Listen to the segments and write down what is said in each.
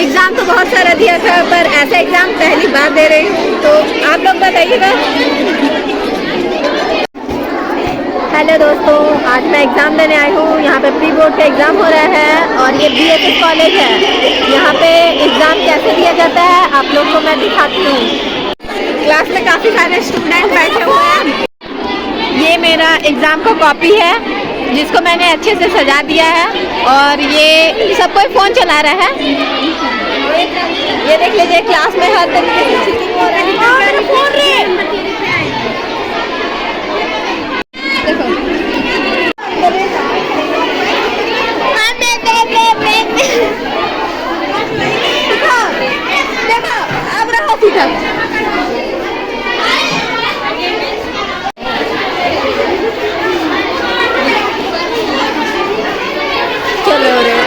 Exam तो बहुत सारा दिया था, पर ऐसा एग्ज़ाम पहली बार दे रही हूँ, तो आप लोग बताइएगा। हेलो दोस्तों, आज मैं एग्ज़ाम देने आई हूँ। यहाँ पे प्री बोर्ड का एग्ज़ाम हो रहा है और ये BSS कॉलेज है। यहाँ पे एग्ज़ाम कैसे दिया जाता है आप लोग को मैं दिखाती हूँ। क्लास में काफ़ी सारे स्टूडेंट बैठे हुए हैं। ये मेरा एग्ज़ाम का कॉपी है जिसको मैंने अच्छे से सजा दिया है, और ये सब कोई फ़ोन चला रहा है। ये देख लीजिए, क्लास में हर तरीके से चीटिंग हो रही है। फोन रे देखो, देखो अब रहो सीधा। चलो रे,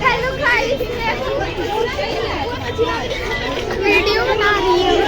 हेलो गाइस, वीडियो बना रही हूँ।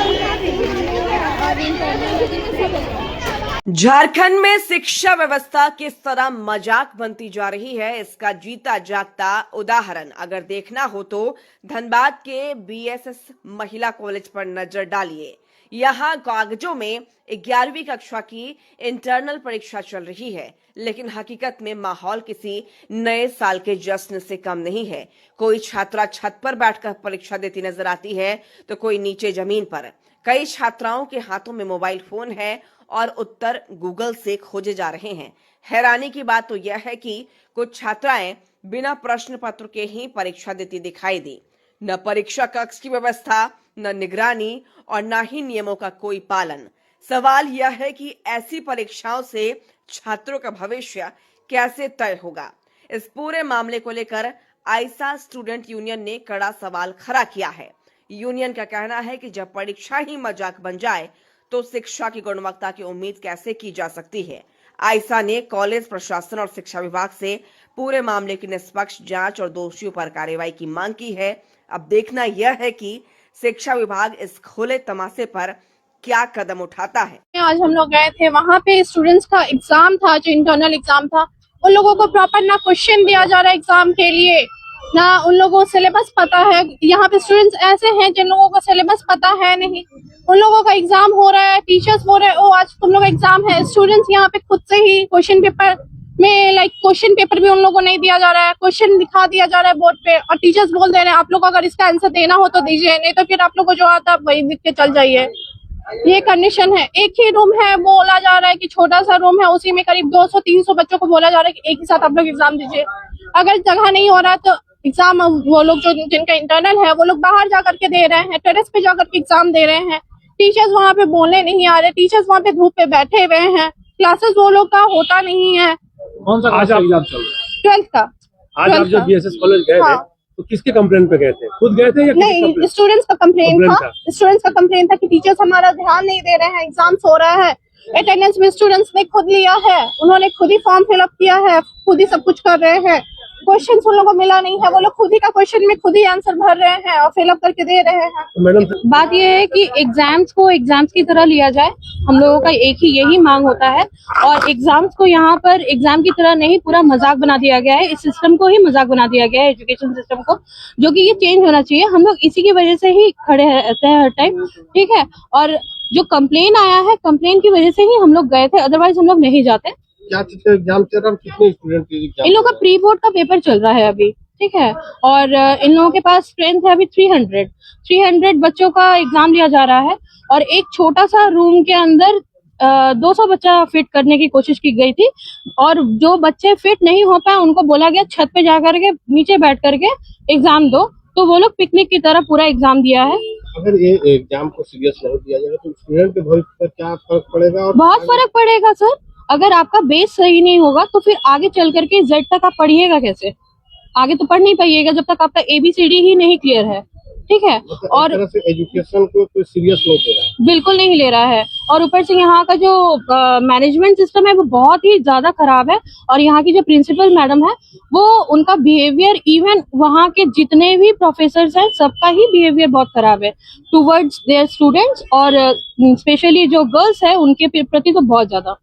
झारखंड में शिक्षा व्यवस्था किस तरह मजाक बनती जा रही है, इसका जीता जागता उदाहरण अगर देखना हो तो धनबाद के BSS महिला कॉलेज पर नजर डालिए। यहाँ कागजों में 11वीं कक्षा की इंटरनल परीक्षा चल रही है, लेकिन हकीकत में माहौल किसी नए साल के जश्न से कम नहीं है। कोई छात्रा छत पर बैठकर परीक्षा देती नजर आती है तो कोई नीचे जमीन पर। कई छात्राओं के हाथों में मोबाइल फोन है और उत्तर गूगल से खोजे जा रहे हैं। हैरानी की बात तो यह है कि कुछ छात्राएं बिना प्रश्न पत्र के ही परीक्षा देती दिखाई दी। न परीक्षा कक्ष की व्यवस्था, न निगरानी और न ही नियमों का कोई पालन। सवाल यह है कि ऐसी परीक्षाओं से छात्रों का भविष्य कैसे तय होगा। इस पूरे मामले को लेकर आइसा स्टूडेंट यूनियन ने कड़ा सवाल खड़ा किया है। यूनियन का कहना है कि जब परीक्षा ही मजाक बन जाए तो शिक्षा की गुणवत्ता की उम्मीद कैसे की जा सकती है। आइसा ने कॉलेज प्रशासन और शिक्षा विभाग से पूरे मामले की निष्पक्ष जांच और दोषियों पर कार्रवाई की मांग की है। अब देखना यह है कि शिक्षा विभाग इस खुले तमाशे पर क्या कदम उठाता है। आज हम लोग गए थे, वहाँ पे स्टूडेंट्स का एग्जाम था, जो इंटरनल एग्जाम था। उन लोगों को प्रॉपर ना क्वेश्चन दिया जा रहा है एग्जाम के लिए, ना उन लोगों को सिलेबस पता है। यहाँ पे स्टूडेंट्स ऐसे हैं जिन लोगों को सिलेबस पता है नहीं। उन लोगों का एग्जाम हो रहा है, टीचर्स बोल रहे हैं ओ आज तुम लोग एग्जाम है। स्टूडेंट्स यहाँ पे खुद से ही क्वेश्चन पेपर में क्वेश्चन पेपर भी उन लोगों को नहीं दिया जा रहा है, क्वेश्चन दिखा दिया जा रहा है बोर्ड पे, और टीचर्स बोल दे रहे हैं आप लोग अगर इसका आंसर देना हो तो दीजिए, नहीं तो फिर आप लोग को जो आता है वही लिख के चल जाइए। ये कंडीशन है। एक ही रूम है, बोला जा रहा है कि छोटा सा रूम है, उसी में करीब 200-300 बच्चों को बोला जा रहा है कि एक ही साथ आप लोग एग्जाम दीजिए। अगर जगह नहीं हो रहा है तो एग्जाम वो लोग जो जिनका इंटरनल है वो लोग बाहर जाकर के दे रहे हैं, टेरेस पे जाकर के एग्जाम दे रहे हैं। टीचर्स वहाँ पे बोलने नहीं आ रहे, टीचर्स वहाँ पे धूप पे बैठे हुए हैं, क्लासेस वो लोग का होता नहीं है। कौन सा आज एग्जाम चल रहा है? 12th का। आज आप जब BSS कॉलेज गए थे तो किसके कंप्लेंट पे गए थे? खुद गए थे या नहीं, स्टूडेंट्स का कंप्लेन था। स्टूडेंट्स का कंप्लेन था कि टीचर्स हमारा ध्यान नहीं दे रहे हैं, एग्जाम्स हो रहा है। अटेंडेंस में स्टूडेंट्स ने खुद लिया है, उन्होंने खुद ही फॉर्म फिलअप किया है, खुद ही सब कुछ कर रहे हैं। क्वेश्चन उन लोगों को मिला नहीं है, वो लोग खुद ही का क्वेश्चन में खुद ही आंसर भर रहे हैं और फिलअप करके दे रहे हैं। तो मैडम बात यह है कि एग्जाम्स को एग्जाम्स की तरह लिया जाए, हम लोगों का एक ही यही मांग होता है। और एग्जाम्स को यहाँ पर एग्जाम की तरह नहीं, पूरा मजाक बना दिया गया है। इस सिस्टम को ही मजाक बना दिया गया है, एजुकेशन सिस्टम को, जो कि ये चेंज होना चाहिए। हम लोग इसी की वजह से ही खड़े रहते हैं हर टाइम, ठीक है। और जो कंप्लेन आया है, कंप्लेन की वजह से ही हम लोग गए थे, अदरवाइज हम लोग नहीं जाते। क्या एग्जाम चल रहा है? कितने स्टूडेंट के एग्जाम? इन लोगों का प्री बोर्ड का पेपर चल रहा है अभी, ठीक है। और इन लोगों के पास स्ट्रेंथ है अभी 300 बच्चों का एग्जाम लिया जा रहा है। और एक छोटा सा रूम के अंदर 200 बच्चा फिट करने की कोशिश की गई थी, और जो बच्चे फिट नहीं हो पाए उनको बोला गया छत पे जाकर के नीचे बैठ करके एग्जाम दो, तो वो लोग पिकनिक की तरह पूरा एग्जाम दिया है। अगर ये एग्जाम को सीरियस नहीं दिया जाएगा तो स्टूडेंट के भविष्य पर क्या फर्क पड़ेगा? और बहुत फर्क पड़ेगा सर। अगर आपका बेस सही नहीं होगा तो फिर आगे चल करके जेड तक आप पढ़िएगा कैसे? आगे तो पढ़ नहीं पाइएगा जब तक आपका ABCD ही नहीं क्लियर है। ठीक है। मतलब और एक तरह से एजुकेशन को कोई सीरियस नहीं ले रहा है। बिल्कुल नहीं ले रहा है। और ऊपर से यहाँ का जो मैनेजमेंट सिस्टम है वो बहुत ही ज्यादा खराब है। और यहाँ की जो प्रिंसिपल मैडम है वो उनका बिहेवियर, इवन वहाँ के जितने भी प्रोफेसर्स हैं सबका ही बिहेवियर बहुत खराब है टुवर्ड्स देयर स्टूडेंट्स, और स्पेशली जो गर्ल्स है उनके प्रति तो बहुत ज्यादा।